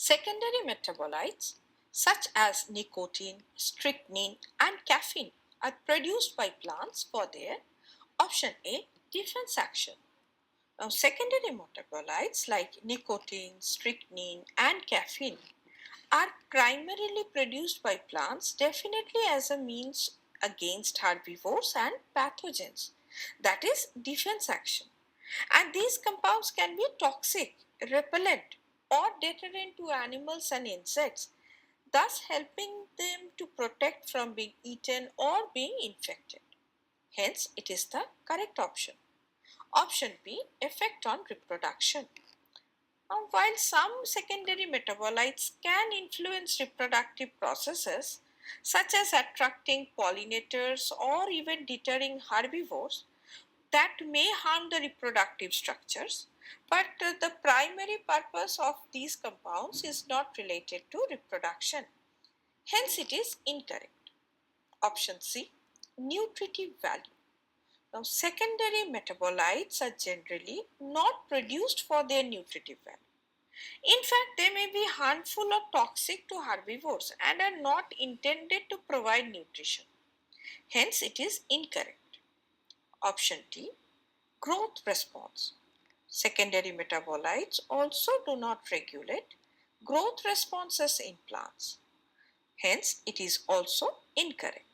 Secondary metabolites such as nicotine, strychnine and caffeine are produced by plants for their option A defense action. Now secondary metabolites like nicotine, strychnine and caffeine are primarily produced by plants definitely as a means against herbivores and pathogens, that is defense action, and these compounds can be toxic, repellent or deterrent to animals and insects, thus helping them to protect from being eaten or being infected. Hence it is the correct option. Option B, effect on reproduction. Now, while some secondary metabolites can influence reproductive processes, such as attracting pollinators or even deterring herbivores, that may harm the reproductive structures, but the primary purpose of these compounds is not related to reproduction. Hence, it is incorrect. Option C, nutritive value. Now, secondary metabolites are generally not produced for their nutritive value. In fact, they may be harmful or toxic to herbivores and are not intended to provide nutrition. Hence, it is incorrect. Option D, growth response. Secondary metabolites also do not regulate growth responses in plants. Hence, it is also incorrect.